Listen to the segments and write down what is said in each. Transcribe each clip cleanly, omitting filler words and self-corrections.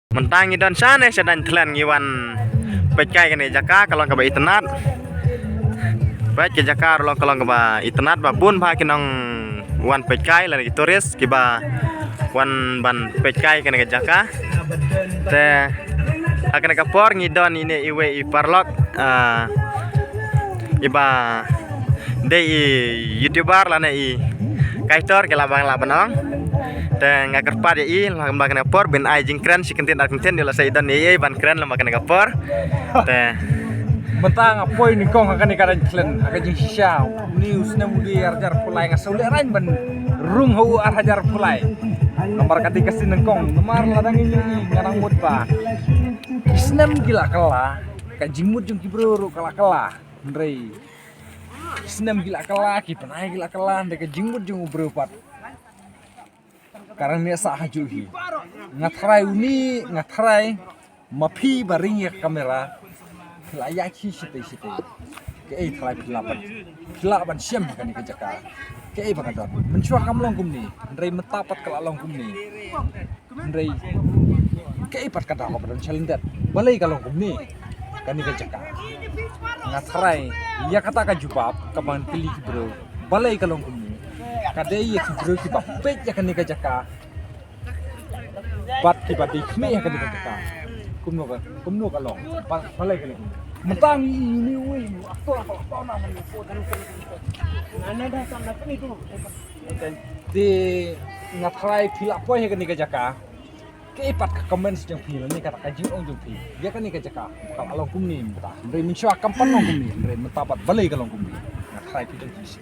Mentang idon sana sedang telan ngiwan pecai kan jaka kalau ke internet baik ke jaka kalau ke internet babun ba kinong wan pecai lagi turis kiba wan ban pecai kan jaka te akan kapor ngidon ini iwe iparlok iba dei youtuber lana i kaitor ke labang labanong dan ngakar pada i lambang kapor ben ai jing keren si kentin arkentin dila saidan i ban keren lambang kapor te mentang apoi ni kong akan ikaran klen akan jing shisha news na mudi arjar pulai ngasuli rain ban rung hau arjar pulai nomor ketika sin kong nomor ladang ini ngarang mut ba isnem gila kala ka jimut jung kibro kala kala ndrei isnem gila kala ki penai gila kala ndeka jimut jung beropat karena ni sah juhi ngatrai uni ngatrai mapi baring ya kamera layak site ke ai trai kelaban siam kan ni kejaka ke ai bakadon mencuak kamlong kumni ndrei metapat kala long kumni ndrei ke ai pat kada ko badon chalindat balai kalong kumni kan ni kejaka ngatrai ya kata ka jubab kaban pilih bro balai kalong kumni kadai ya bro ki bapet ya kan ni kejaka bat ki bat ikme ya kan ni kejaka kumno kalong balai kalong mentang ini woi waktu apa namanya ana dah sampai sini tu di ngatrai pila apa ya kan ni kejaka ke ipat ke komen sejang pila ni kata kajing ong jung pi dia kan ni kejaka kalau along kumni mentah ndrei minswa kampan ong kumni ndrei metapat balai kalong kumni ngatrai pila kisi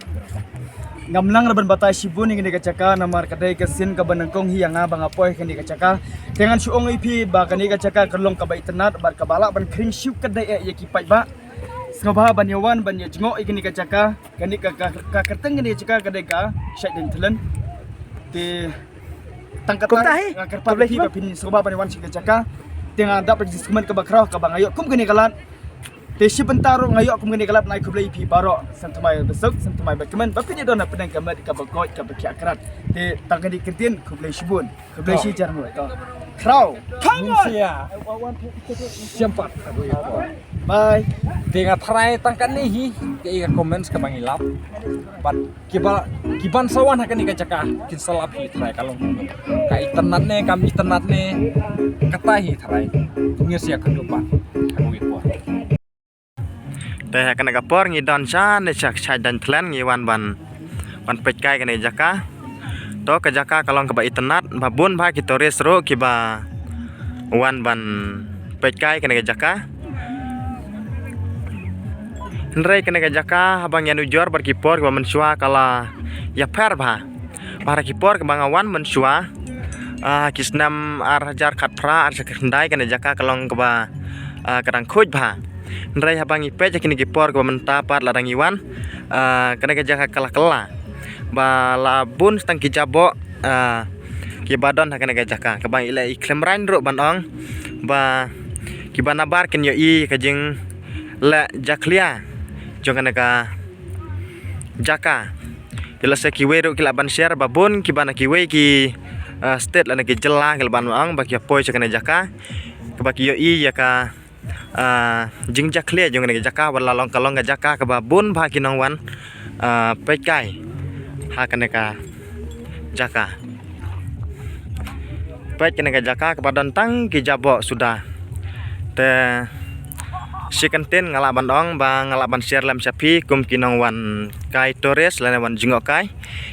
ngamlang laban batai sibun ingin dikacaka namar kadai kesin kabanangkong hianga bang apoy kan dikacaka dengan suong ipi ba kan dikacaka kelong ka ba internet bar kabala ban kring siu kadai ya kipai ba sngaba ban yawan ban ya jengok ingin dikacaka kan ka kerteng ingin dikacaka kadai ka syait den telen ti tangkat kerpa behi ba pin sngaba ban yawan dikacaka dengan dapat diskumen ka bakrah ka bang ayo kum gini kalan Tesi bentaro ngayo aku mengenai galap naik kubla ipi baro santumai besok santumai berkemen bapi ni dona pedang kamar di kabakoi kabaki akrat te tangkan di kentin kubla sibun kubla si jarmu to kraw sia siampat bye dengan try tangkan ni hi ke ika comments ka bangilap pat kiban sawan akan dikacaka kin salap hi try kalong ka internet ne kam internet ne kata hi try ngisia kedupan aku iko te akan kapor ngidon sana sak chai dan telan ngiwan ban pecai kan jaka to ke jaka kalau ke internet babun ba ki turis ro ki ba wan ban pecai kan jaka ndrei kan jaka abang yang ujor berkipor ke mensua kala ya per ba para kipor ke bangawan mensua kisnam arjar khatra ar sekendai kan jaka kalau ke ba kadang kuj ba ndrai habang ipe jakini kipor ke mentapat ladang iwan kana jaka kala ba labun stang kijabo ki badon kana jaka ke bang ila iklem rain ro banong ba ki banabar ken yo i kajing la jaklia jongana ka jaka ila se kiwe ro kilaban share babun ki bana kiwe ki state lana ki jela kelban ong ba ki poi kana jaka ke ba ki yo i ya ka jing jakle jong ne jaka wala long kalong ga jaka ka babun ba kinong wan pecai ha kana ka jaka pec kana ka jaka kepadon tang ki jabo sudah te si kentin ngalaban ong ba ngalaban share lam sapi kum kinong wan kai tores lana wan jingok kai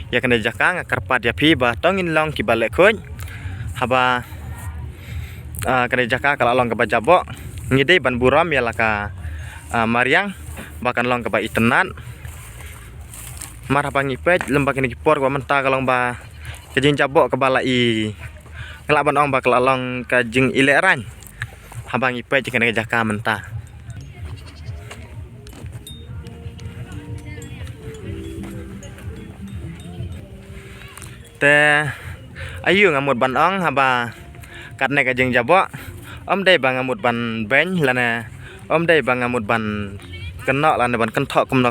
ya kana jaka ngakarpat ya pi ba tongin long ki balek khoj haba kana jaka kala long ka jabo ngidei ban buram ya laka mariang bahkan long ke ba internet marah bangi pej lembak ini kipor gua mentah kalong ba kejing jabok ke bala i ngelaban ong ba kelalong ke jing ileran habang ipej kena jaka mentah te ayu ngamut ban ong haba karena kejing jabok om dai bang amut ban ben lana om dai bang amut ban kenok lana ban kentok kumno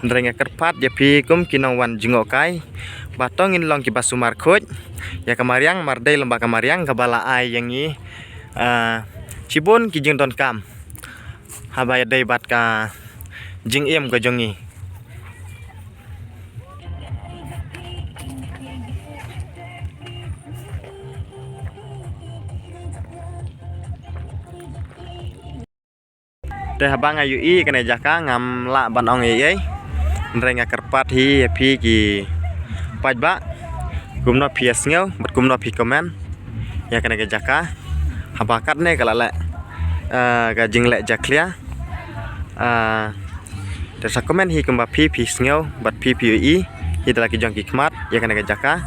ndrenga kerpat ya pi kum kinong wan jingokai batongin long ki basumar khoj ya kamariang mardai lembah kamariang kabala ai yang i Cibun ki jing don kam habaya dai bat ka jing em ka jongi te habang ayu i kene jaka ngam la ban ong ye renga kerpat hi phi ki paj ba gumno phias ngeu bat gumno phi comment ya kene jaka habakat ne kala le ga jing le jaklia te sa comment hi kumba phi ngeu bat phi i hi dala ki jong ki khmat ya kene jaka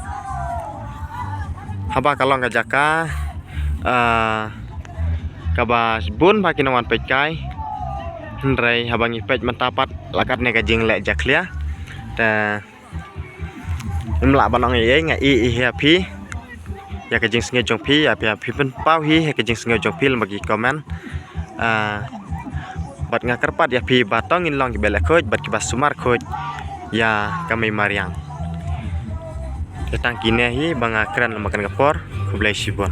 haba kalong ga jaka kaba bun ba kinawan pekai Rai habangi pej mentapat lakat ne gajing le jaklia ta imla banong ye nga i happy ya gajing snge jong phi ya phi pen pau hi gajing snge jong phi bagi comment bat nga kerpat ya phi batong in long ki bele khoj bat ki bas sumar khoj ya kami mariang tetang kine hi banga kran makan gapor kublai sibon